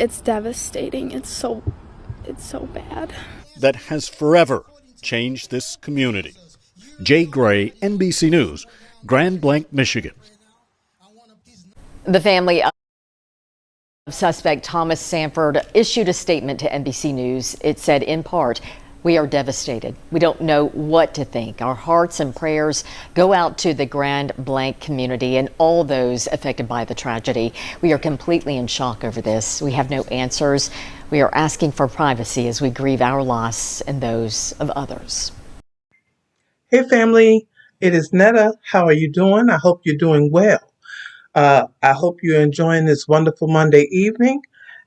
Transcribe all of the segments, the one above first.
It's devastating. It's so bad. That has forever changed this community. Jay Gray, NBC News, Grand Blanc, Michigan. The family of suspect Thomas Sanford issued a statement to NBC News. It said, in part, "We are devastated. We don't know what to think. Our hearts and prayers go out to the Grand Blanc community and all those affected by the tragedy. We are completely in shock over this. We have no answers. We are asking for privacy as we grieve our loss and those of others." Hey family, it is Netta. How are you doing? I hope you're doing well. I hope you're enjoying this wonderful Monday evening,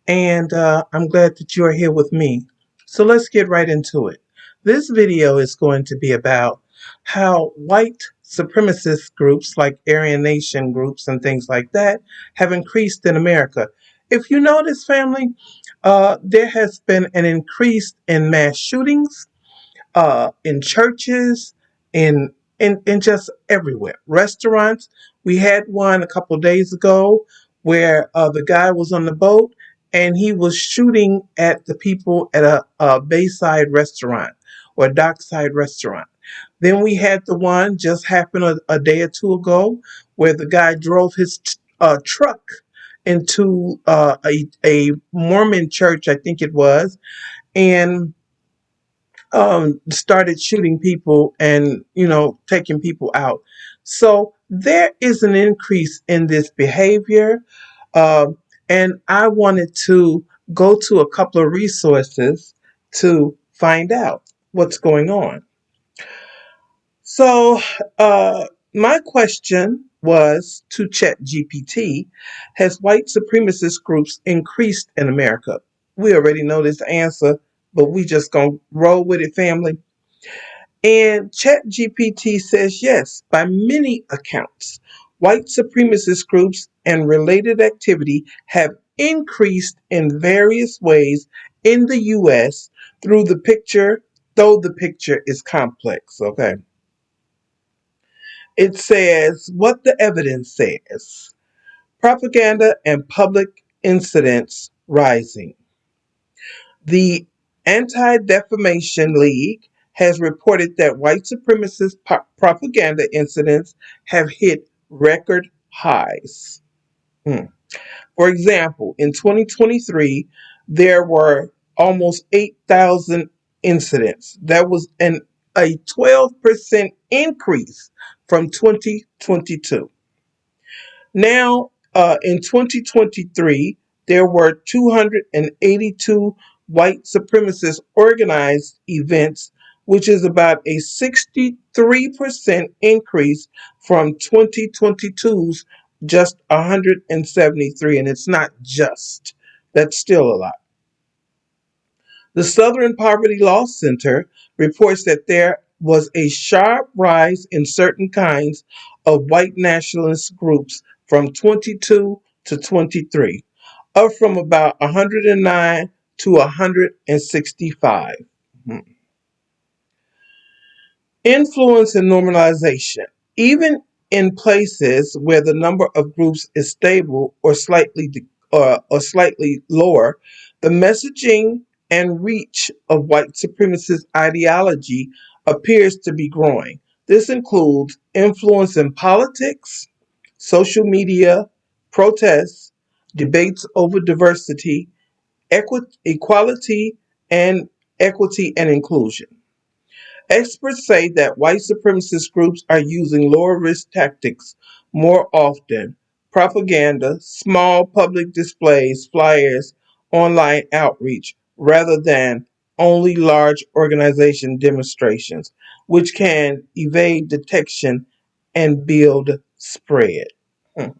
and I'm glad that you are here with me. So let's get right into it. This video is going to be about how white supremacist groups like Aryan Nation groups and things like that have increased in America. If you notice, family, there has been an increase in mass shootings, in churches, in just everywhere. Restaurants. We had one a couple of days ago where the guy was on the boat and he was shooting at the people at a bayside restaurant or a dockside restaurant. Then we had the one just happened a day or two ago where the guy drove his truck into a Mormon church, I think it was, and started shooting people and, taking people out. So there is an increase in this behavior. And I wanted to go to a couple of resources to find out what's going on. So my question was to ChatGPT, has white supremacist groups increased in America? We already know this answer, but we just gonna roll with it, family. And ChatGPT says yes, by many accounts, white supremacist groups and related activity have increased in various ways in the U.S. though the picture is complex, okay? It says what the evidence says. Propaganda and public incidents rising. The Anti-Defamation League has reported that white supremacist propaganda incidents have hit record highs. For example, in 2023, there were almost 8,000 incidents. That was a 12% increase from 2022. Now, in 2023, there were 282 white supremacist organized events, which is about a 63% increase from 2022's just 173. And it's not just, that's still a lot. The Southern Poverty Law Center reports that there was a sharp rise in certain kinds of white nationalist groups from 22 to 23, up from about 109 to 165. Influence and normalization. Even in places where the number of groups is stable or slightly lower, the messaging and reach of white supremacist ideology appears to be growing. This includes influence in politics, social media, protests, debates over diversity, equality, and equity and inclusion. Experts say that white supremacist groups are using lower risk tactics more often: propaganda, small public displays, flyers, online outreach, rather than only large organization demonstrations, which can evade detection and build spread. Hmm.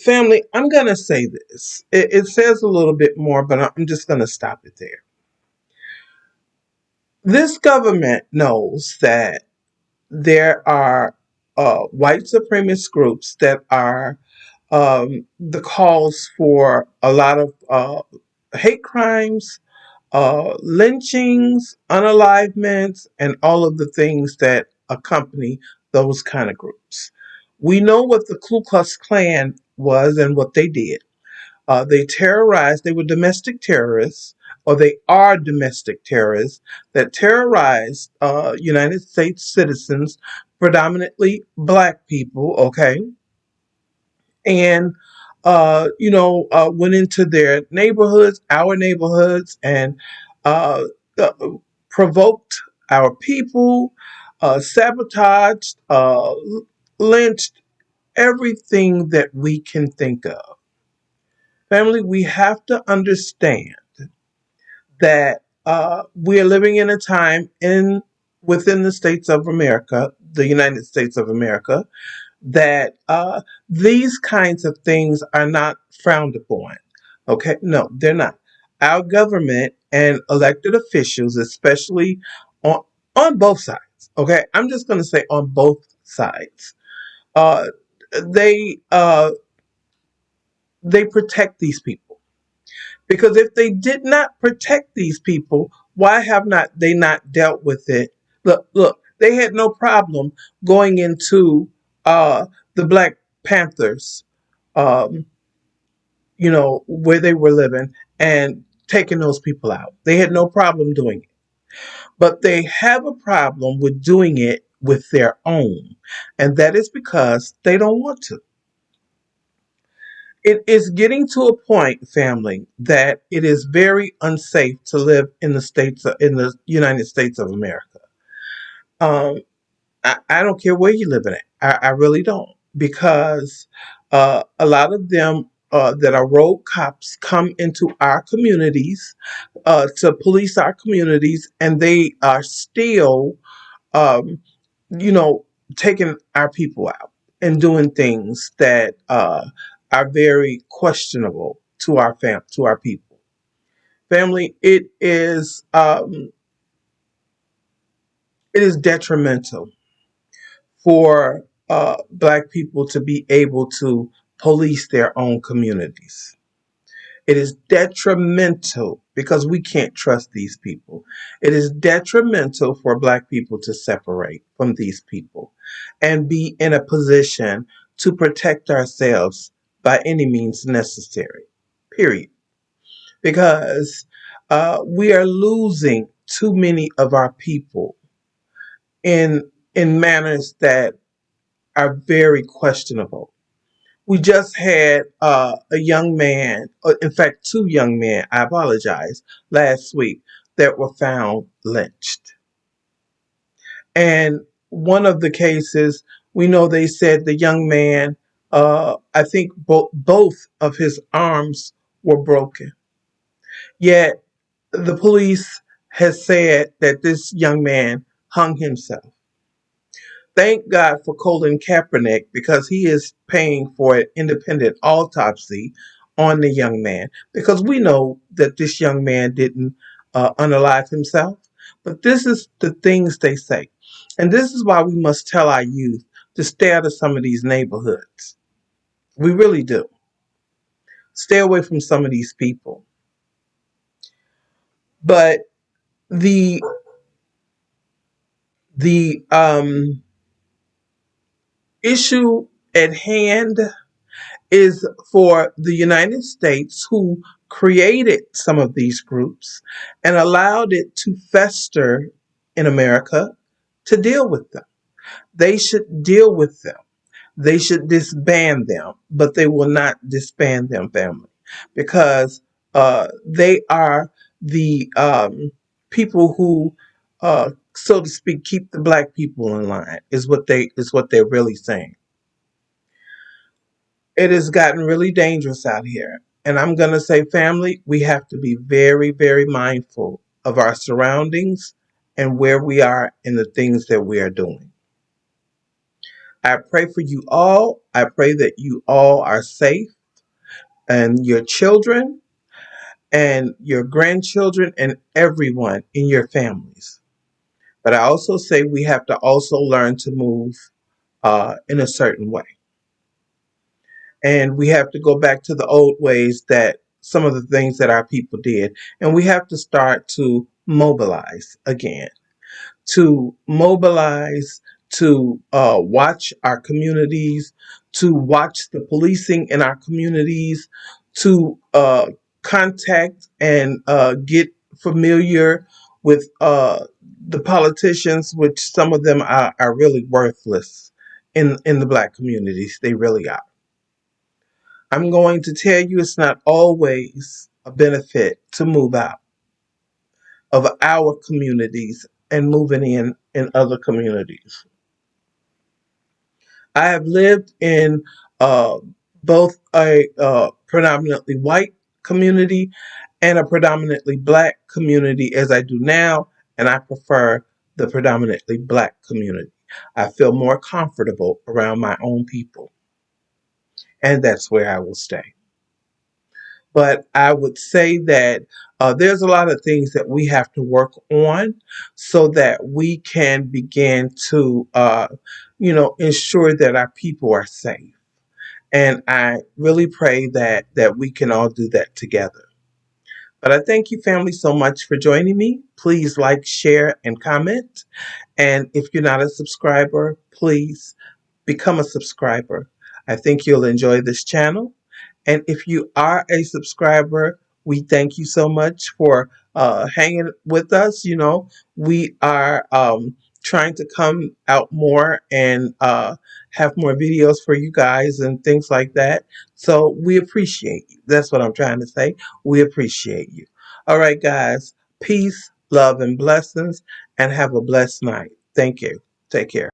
Family, I'm going to say this. It says a little bit more, but I'm just going to stop it there. This government knows that there are white supremacist groups that are the cause for a lot of hate crimes, lynchings, unalivements, and all of the things that accompany those kind of groups. We know what the Ku Klux Klan was and what they did. They were domestic terrorists, or they are domestic terrorists that terrorized United States citizens, predominantly black people, okay? And, went into their neighborhoods, our neighborhoods, and uh, uh, provoked our people, sabotaged, lynched, everything that we can think of. Family, we have to understand that we are living in a time within the states of America, the United States of America, that these kinds of things are not frowned upon. Okay, no, they're not. Our government and elected officials, especially on on both sides. Okay, I'm just going to say on both sides. Uh, they uh, they protect these people. Because if they did not protect these people, why have not they not dealt with it? Look, they had no problem going into the Black Panthers, um, where they were living and taking those people out. They had no problem doing it. But they have a problem with doing it with their own. And that is because they don't want to. It is getting to a point, family, that it is very unsafe to live in in the United States of America. Um, I don't care where you live in it. I really don't, because a lot of them that are rogue cops come into our communities to police our communities, and they are still um, you know, taking our people out and doing things that are very questionable to to our people. Family, it is detrimental for Black people to be able to police their own communities. It is detrimental because we can't trust these people. It is detrimental for Black people to separate from these people and be in a position to protect ourselves by any means necessary. Period. Because we are losing too many of our people in manners that are very questionable. We just had a young man, in fact, two young men, I apologize, last week that were found lynched. And one of the cases, we know they said the young man, I think both of his arms were broken. Yet the police has said that this young man hung himself. Thank God for Colin Kaepernick, because he is paying for an independent autopsy on the young man, because we know that this young man didn't unalive himself. But this is the things they say. And this is why we must tell our youth to stay out of some of these neighborhoods. We really do. Stay away from some of these people. But the the issue at hand is for the United States, who created some of these groups and allowed it to fester in America, to deal with them. They should deal with them. They should disband them, but they will not disband them, family, because they are the people who, so to speak, keep the black people in line. Is what they're really saying. It has gotten really dangerous out here, and I'm gonna say, family, we have to be very, very mindful of our surroundings and where we are and the things that we are doing. I pray for you all. I pray that you all are safe, and your children and your grandchildren and everyone in your families. But I also say we have to also learn to move in a certain way. And we have to go back to the old ways, that some of the things that our people did. And we have to start to mobilize again, to mobilize, to watch our communities, to watch the policing in our communities, to contact and get familiar with the politicians, which some of them are really worthless in the black communities. They really are. I'm going to tell you, it's not always a benefit to move out of our communities and moving in other communities. I have lived in uh, both a predominantly white community and a predominantly black community as I do now, and I prefer the predominantly black community. I feel more comfortable around my own people, and that's where I will stay. But I would say that there's a lot of things that we have to work on so that we can begin to, ensure that our people are safe. And I really pray that we can all do that together. But I thank you, family, so much for joining me. Please like, share, and comment. And if you're not a subscriber, please become a subscriber. I think you'll enjoy this channel. And if you are a subscriber, we thank you so much for hanging with us. We are trying to come out more and have more videos for you guys and things like that. So we appreciate you. That's what I'm trying to say. We appreciate you. All right, guys. Peace, love, and blessings, and have a blessed night. Thank you. Take care.